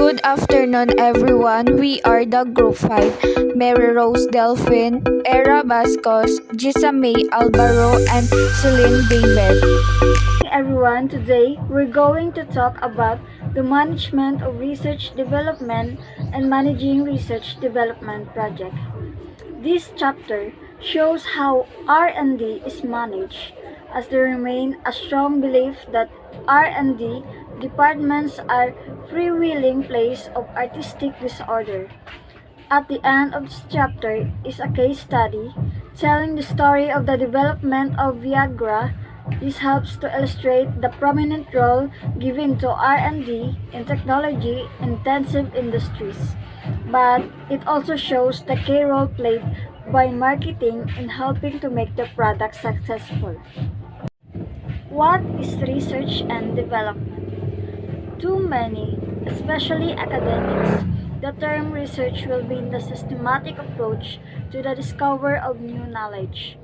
Good afternoon, everyone. We are the Group 5, Mary Rose Delphine, Era Bascos, Gisa May Alvaro, and Celine David. Hey everyone, today we're going to talk about the management of research development and managing research development project. This chapter shows how R&D is managed, as there remain a strong belief that R&D departments are freewheeling place of artistic disorder. At the end of this chapter is a case study telling the story of the development of Viagra. This helps to illustrate the prominent role given to R&D in technology-intensive industries, but it also shows the key role played by marketing in helping to make the product successful. What is research and development? Too many, especially academics, the term research will be the systematic approach to the discovery of new knowledge.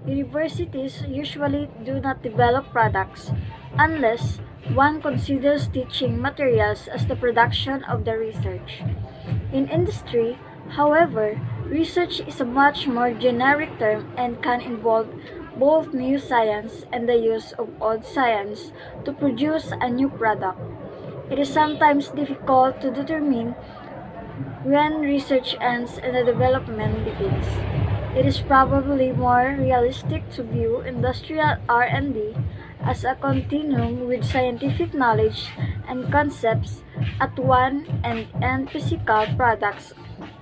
Universities usually do not develop products unless one considers teaching materials as the production of the research. In industry, however, research is a much more generic term and can involve both new science and the use of old science to produce a new product. It is sometimes difficult to determine when research ends and the development begins. It is probably more realistic to view industrial R&D as a continuum with scientific knowledge and concepts at one end and physical products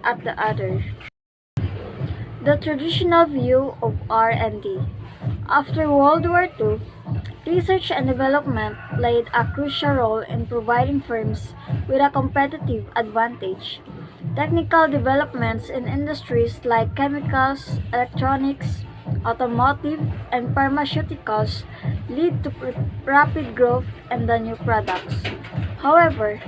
at the other. The traditional view of R&D. After World War II, research and development played a crucial role in providing firms with a competitive advantage. Technical developments in industries like chemicals, electronics, automotive, and pharmaceuticals lead to rapid growth in the new products. However,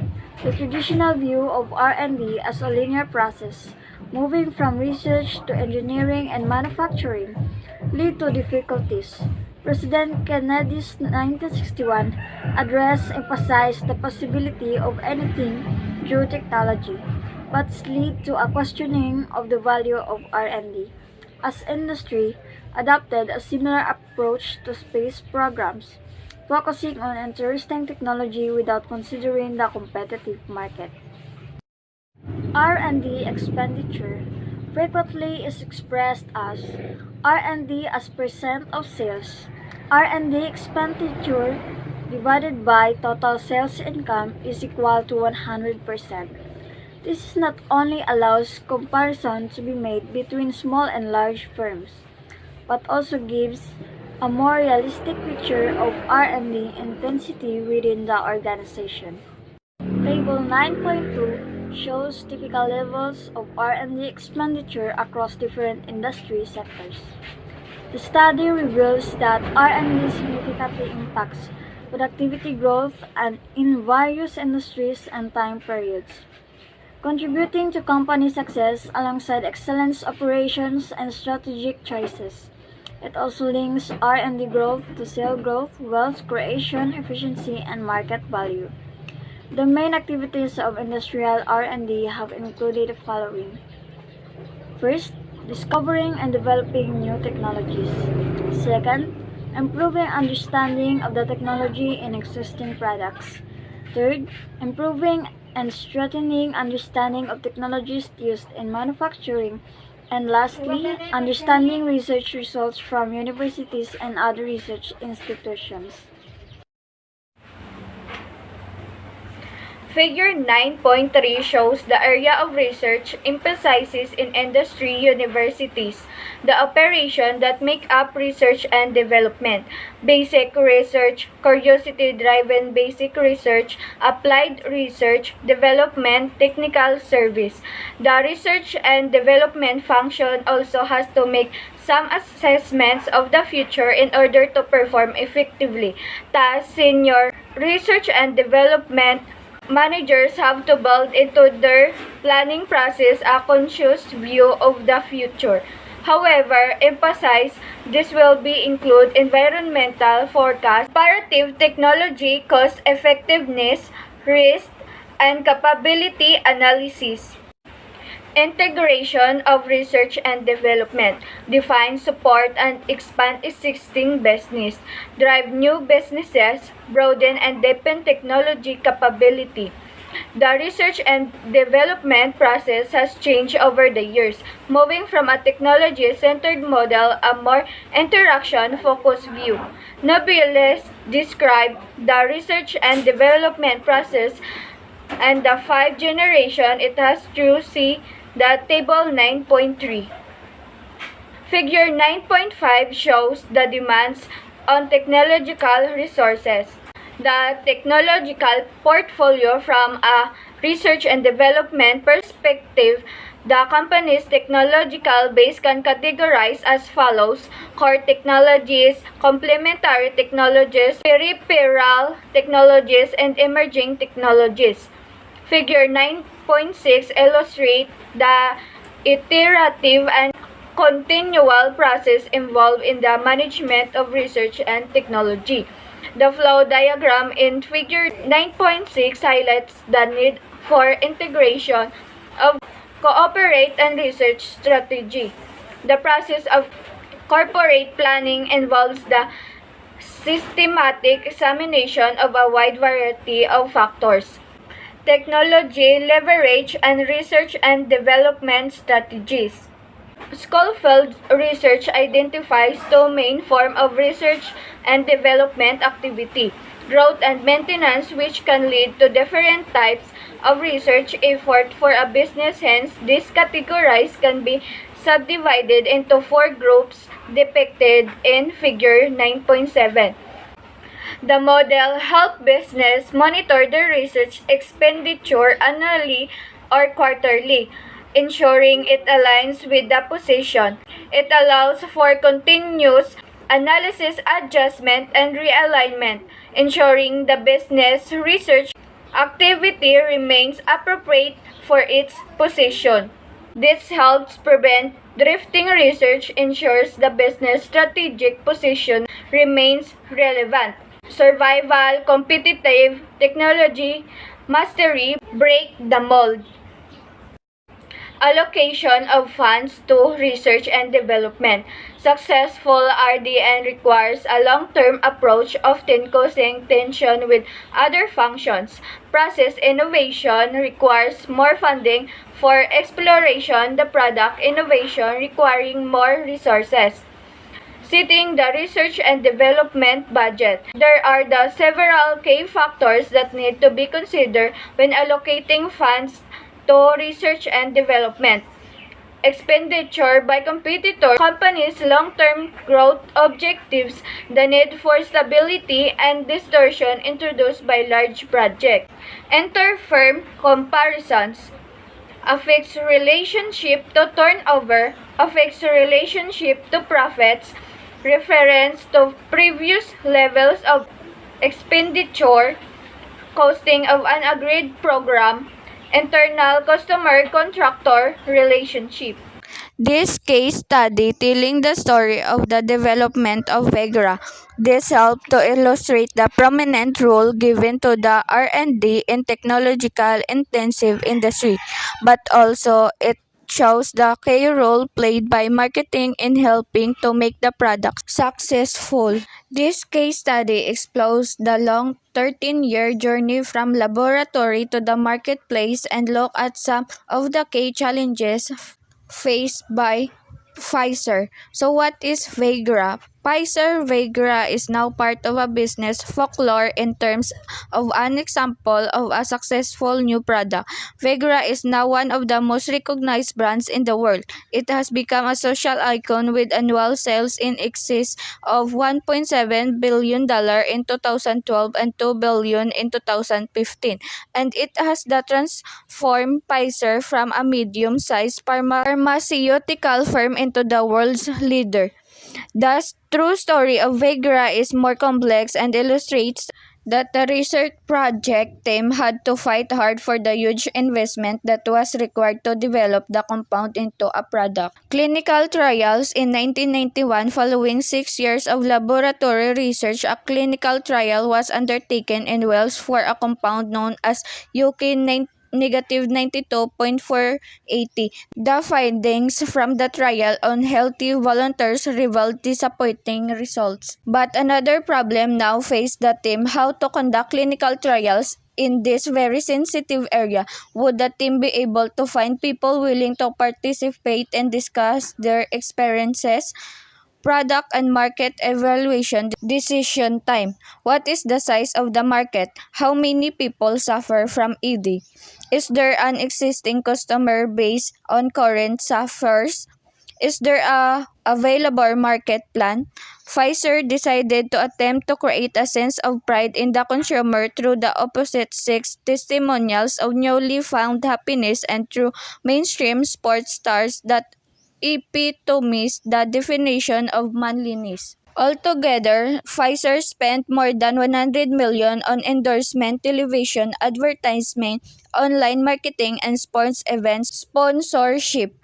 the traditional view of R&D as a linear process, moving from research to engineering and manufacturing, lead to difficulties. President Kennedy's 1961 address emphasized the possibility of anything through technology, but lead to a questioning of the value of R&D, as industry adopted a similar approach to space programs, focusing on interesting technology without considering the competitive market. R&D expenditure frequently is expressed as R&D as percent of sales. R&D expenditure divided by total sales income is equal to 100%. This not only allows comparison to be made between small and large firms, but also gives a more realistic picture of R&D intensity within the organization. Table 9.2 shows typical levels of R&D expenditure across different industry sectors. The study reveals that R&D significantly impacts productivity growth and in various industries and time periods, contributing to company success alongside excellence operations and strategic choices. It also links R&D growth to sales growth, wealth creation, efficiency, and market value. The main activities of industrial R&D have included the following. First, discovering and developing new technologies. Second, improving understanding of the technology in existing products. Third, improving and strengthening understanding of technologies used in manufacturing. And lastly, understanding research results from universities and other research institutions. Figure 9.3 shows the area of research emphasizes in industry universities, the operation that make up research and development, basic research, curiosity-driven basic research, applied research, development, technical service. The research and development function also has to make some assessments of the future in order to perform effectively. Thus, senior research and development managers have to build into their planning process a conscious view of the future. However, emphasize this will be include environmental forecast, comparative technology, cost effectiveness, risk, and capability analysis. Integration of research and development. Define, support, and expand existing business. Drive new businesses. Broaden and deepen technology capability. The research and development process has changed over the years, moving from a technology-centered model a more interaction-focused view. Nobiles described the research and development process and the 5 generation it has through see the table 9.3. Figure 9.5 shows the demands on technological resources. The technological portfolio from a research and development perspective, the company's technological base can categorize as follows: core technologies, complementary technologies, peripheral technologies, and emerging technologies. Figure 9.6 illustrates the iterative and continual process involved in the management of research and technology. The flow diagram in Figure 9.6 highlights the need for integration of cooperate and research strategy. The process of corporate planning involves the systematic examination of a wide variety of factors. Technology, leverage, and research and development strategies. Schofield research identifies two main forms of research and development activity: growth and maintenance, which can lead to different types of research effort for a business. Hence, these categories can be subdivided into 4 groups depicted in Figure 9.7. The model helps business monitor their research expenditure annually or quarterly, ensuring it aligns with the position. It allows for continuous analysis, adjustment, and realignment, ensuring the business research activity remains appropriate for its position. This helps prevent drifting. Research ensures the business strategic position remains relevant. Survival, competitive, technology, mastery, break the mold. Allocation of funds to research and development. Successful RDN requires a long-term approach, often causing tension with other functions. Process innovation requires more funding. For exploration, the product innovation requiring more resources. Setting the research and development budget. There are the several key factors that need to be considered when allocating funds to research and development. Expenditure by competitor companies' long-term growth objectives, the need for stability, and distortion introduced by large projects. Inter-firm comparisons. A fixed relationship to turnover, a fixed relationship to profits, reference to previous levels of expenditure, costing of an agreed program, internal customer-contractor relationship. This case study telling the story of the development of Vegra. This helped to illustrate the prominent role given to the R&D in technological intensive industry, but also it shows the key role played by marketing in helping to make the product successful. This case study explores the long 13-year journey from laboratory to the marketplace and look at some of the key challenges faced by Pfizer. So what is Viagra? Viagra is now part of a business folklore in terms of an example of a successful new product. Viagra is now one of the most recognized brands in the world. It has become a social icon with annual sales in excess of $1.7 billion in 2012 and $2 billion in 2015. And it has transformed Pfizer from a medium-sized pharmaceutical firm into the world's leader. The true story of Viagra is more complex and illustrates that the research project team had to fight hard for the huge investment that was required to develop the compound into a product. Clinical trials in 1991. Following 6 years of laboratory research, a clinical trial was undertaken in Wales for a compound known as UK negative 92.480. The findings from the trial on healthy volunteers revealed disappointing results. But another problem now faced the team: how to conduct clinical trials in this very sensitive area. Would the team be able to find people willing to participate and discuss their experiences? Product and market evaluation. Decision time. What is the size of the market? How many people suffer from ED? Is there an existing customer base on current sufferers? Is there a available market plan? Pfizer decided to attempt to create a sense of pride in the consumer through the opposite sex testimonials of newly found happiness and through mainstream sports stars that epitomize the definition of manliness. Altogether, Pfizer spent more than 100 million on endorsement, television advertisement, online marketing, and sports events sponsorship.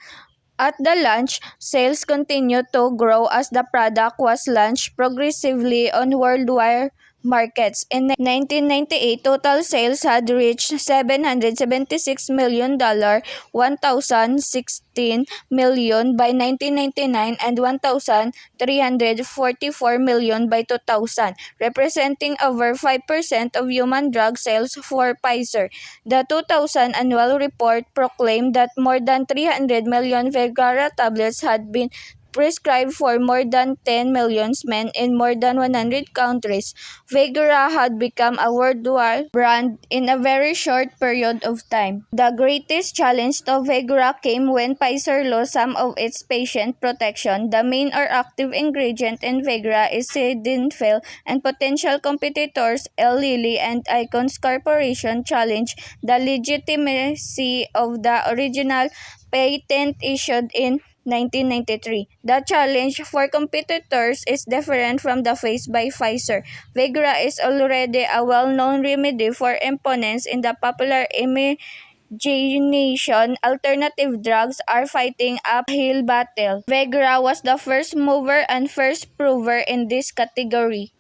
At the launch, sales continued to grow as the product was launched progressively on worldwide markets. In 1998, total sales had reached $776 million, 1,016 million by 1999, and 1,344 million by 2000, representing over 5% of human drug sales for Pfizer. The 2000 annual report proclaimed that more than 300 million Viagra tablets had been prescribed for more than 10 million men in more than 100 countries. Viagra had become a worldwide brand in a very short period of time. The greatest challenge to Viagra came when Pfizer lost some of its patent protection. The main or active ingredient in Viagra is sildenafil, and potential competitors Eli Lilly and Icons Corporation challenged the legitimacy of the original patent issued in 1993. The challenge for competitors is different from the faced by Pfizer. Viagra is already a well-known remedy for impotence in the popular imagination. Alternative drugs are fighting uphill battle. Viagra was the first mover and first prover in this category.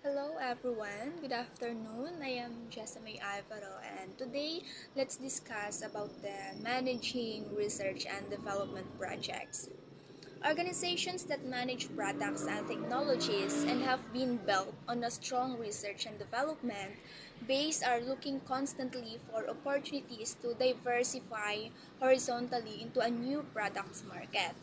Hello everyone, good afternoon. I am Jessamay Alvaro and today let's discuss about the managing research and development projects. Organizations that manage products and technologies and have been built on a strong research and development base are looking constantly for opportunities to diversify horizontally into a new products market.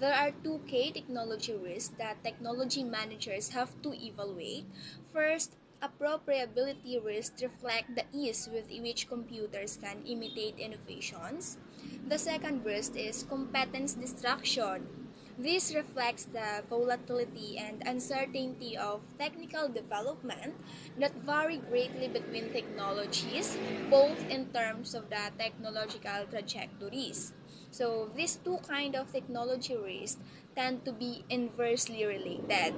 There are two key technology risks that technology managers have to evaluate. First, appropriability risks reflect the ease with which computers can imitate innovations. The second risk is competence destruction. This reflects the volatility and uncertainty of technical development that vary greatly between technologies, both in terms of the technological trajectories. So these two kind of technology risks tend to be inversely related.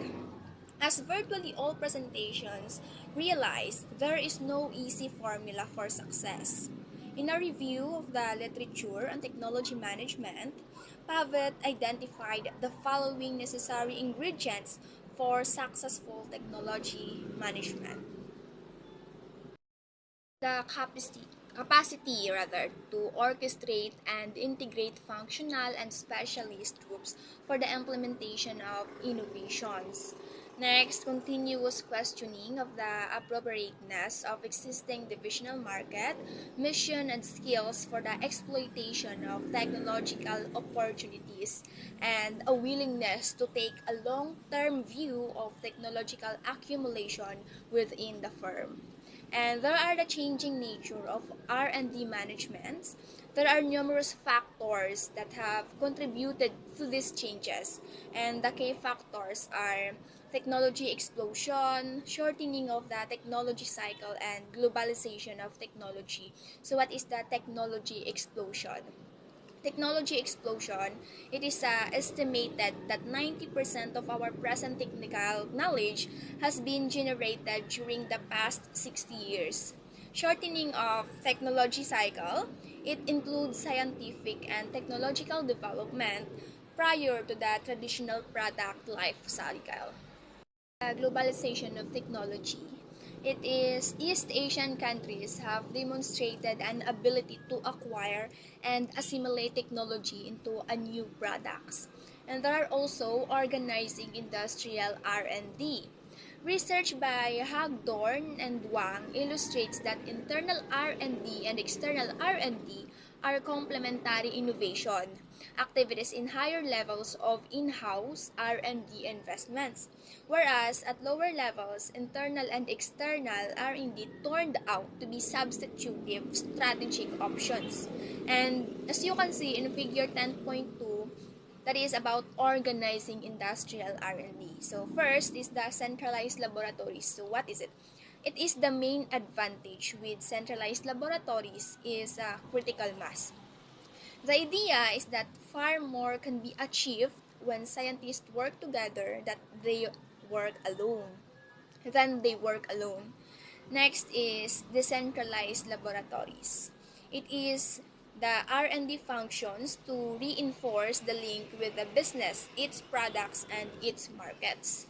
As virtually all presentations realize, there is no easy formula for success. In a review of the literature on technology management, Pavet identified the following necessary ingredients for successful technology management. The capacity to orchestrate and integrate functional and specialist groups for the implementation of innovations. Next, continuous questioning of the appropriateness of existing divisional market, mission, and skills for the exploitation of technological opportunities, and a willingness to take a long-term view of technological accumulation within the firm. And there are the changing nature of R&D management. There are numerous factors that have contributed to these changes, and the key factors are technology explosion, shortening of the technology cycle, and globalization of technology. So what is the technology explosion? technology explosion, it is estimated that 90% of our present technical knowledge has been generated during the past 60 years. Shortening of technology cycle, it includes scientific and technological development prior to the traditional product life cycle. Globalization of technology. It is East Asian countries have demonstrated an ability to acquire and assimilate technology into a new products. And there are also organizing industrial R&D. Research by Hagdorn and Wang illustrates that internal R&D and external R&D are complementary innovation activities in higher levels of in-house R&D investments, whereas at lower levels, internal and external R&D turned out to be substitutive strategic options. And as you can see in figure 10.2, that is about organizing industrial R&D. So first is the centralized laboratories. So what is it? It is the main advantage with centralized laboratories is critical mass. The idea is that far more can be achieved when scientists work together than they work alone. Next is decentralized laboratories. It is the R&D functions to reinforce the link with the business, its products, and its markets.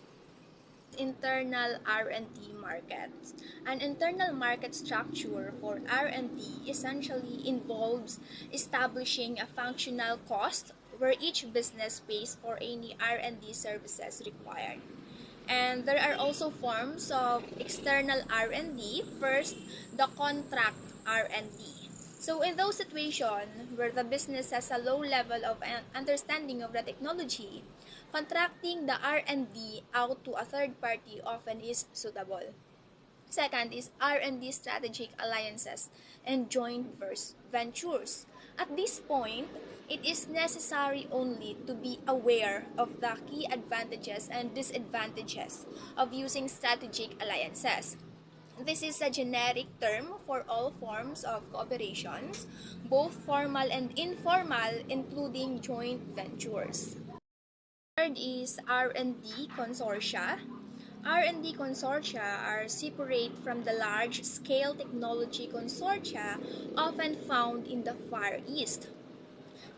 Internal R&D markets. An internal market structure for R&D essentially involves establishing a functional cost where each business pays for any R&D services required. And there are also forms of external R&D. First, the contract R&D. So in those situations where the business has a low level of understanding of the technology, contracting the R&D out to a third party often is suitable. Second is R&D strategic alliances and joint ventures. At this point, it is necessary only to be aware of the key advantages and disadvantages of using strategic alliances. This is a generic term for all forms of cooperations, both formal and informal, including joint ventures. Third is R&D consortia. R&D consortia are separate from the large-scale technology consortia often found in the Far East.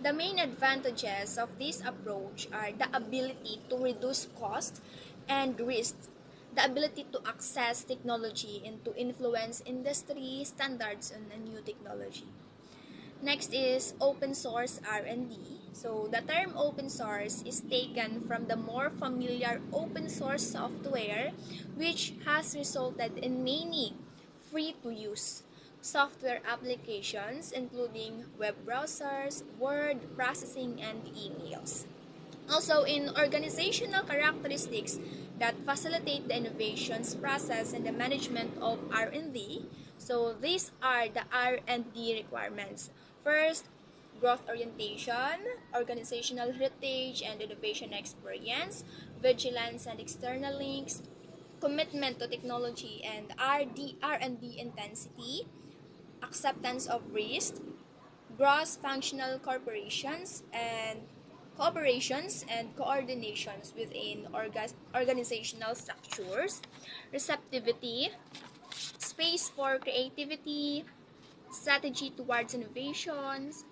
The main advantages of this approach are the ability to reduce cost and risk, the ability to access technology and to influence industry standards on a new technology. Next is open source R&D. So the term open source is taken from the more familiar open source software, which has resulted in many free-to-use software applications including web browsers, word processing, and emails. Also, in organizational characteristics that facilitate the innovations process and the management of R&D. So these are the R&D requirements. First, growth orientation, organizational heritage and innovation experience, vigilance and external links, commitment to technology and R&D intensity, acceptance of risk, gross functional corporations and cooperations and coordinations within organizational structures, receptivity, space for creativity, strategy towards innovations,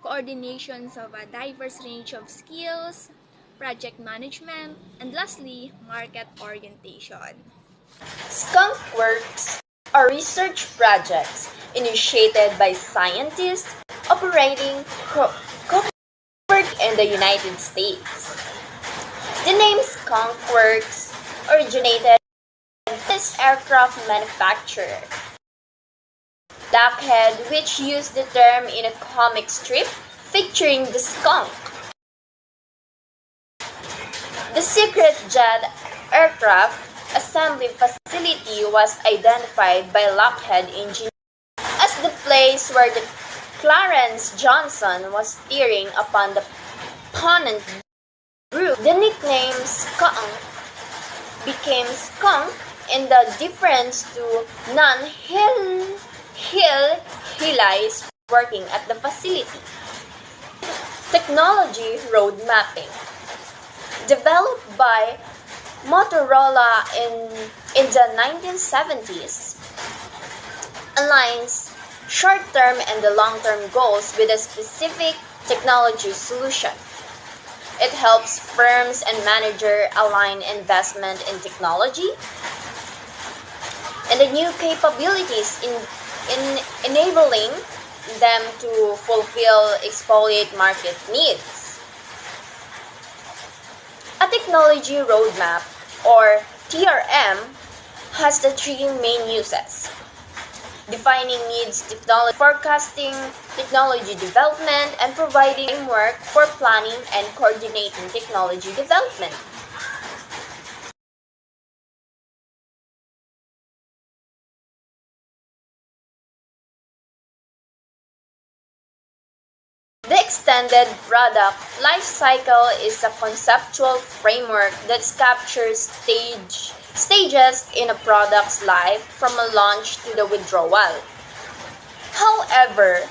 coordinations of a diverse range of skills, project management, and lastly, market orientation. Skunk Works are research projects initiated by scientists operating Coburg in the United States. The name Skunk Works originated with this aircraft manufacturer, Lockheed, which used the term in a comic strip featuring the skunk. The secret jet aircraft assembly facility was identified by Lockheed engineers as the place where the Clarence Johnson was steering upon the Ponant group. The nickname Skunk became Skunk in the deference to non-Hillites working at the facility. Technology road mapping. Developed by Motorola in the 1970s, aligns short-term and the long-term goals with a specific technology solution. It helps firms and managers align investment in technology and the new capabilities in enabling them to fulfill exploit market needs. A technology roadmap, or TRM, has the three main uses: defining needs, technology forecasting, technology development, and providing framework for planning and coordinating technology development. The extended product life cycle is a conceptual framework that captures stages in a product's life from a launch to the withdrawal. However,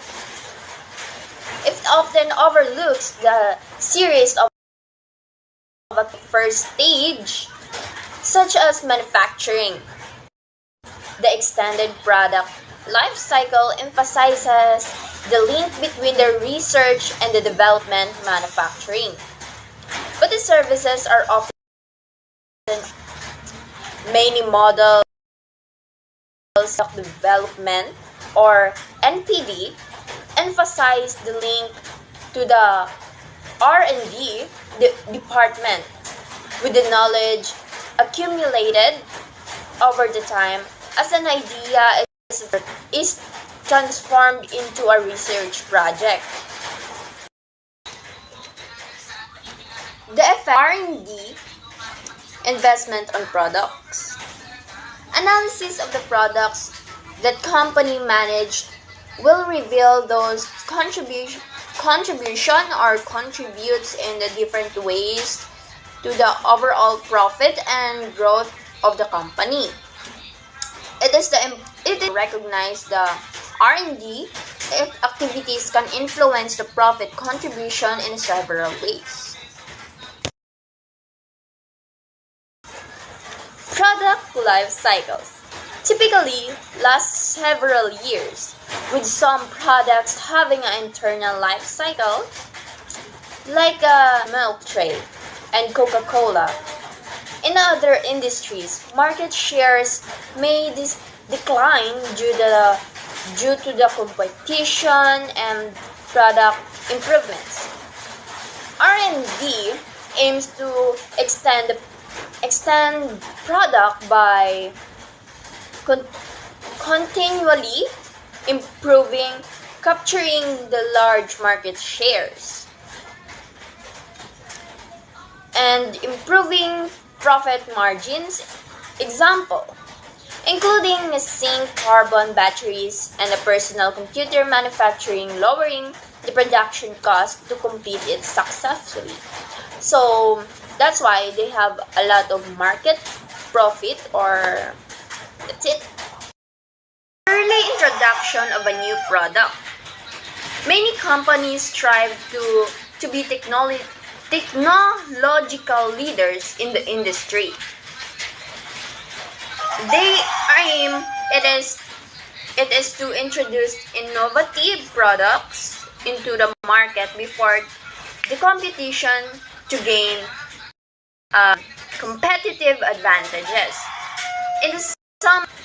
it often overlooks the series of a first stage, such as manufacturing. The extended product life cycle emphasizes the link between the research and the development manufacturing. But the services are often many models of development, or NPD, emphasize the link to the R&D department with the knowledge accumulated over the time as an idea is transformed into a research project. The effect R&D investment on products. Analysis of the products that company managed will reveal those contribution or contributes in the different ways to the overall profit and growth of the company. It is recognize the R&D activities can influence the profit contribution in several ways. Product life cycles typically last several years, with some products having an internal life cycle, like a milk tray and Coca-Cola. In other industries, market shares may decline due to the competition and product improvements. R&D aims to extend product by continually improving, capturing the large market shares, and improving profit margins. Example, including zinc carbon batteries and a personal computer manufacturing, lowering the production cost to compete it successfully. So that's why they have a lot of market profit, or that's it. Early introduction of a new product. Many companies strive to be technological leaders in the industry. They aim it is to introduce innovative products into the market before the competition to gain competitive advantages.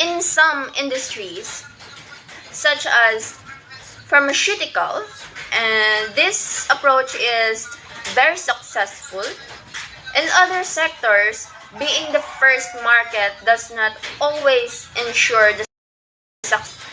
In some industries, such as pharmaceutical, and this approach is very successful. In other sectors, being the first market does not always ensure the success.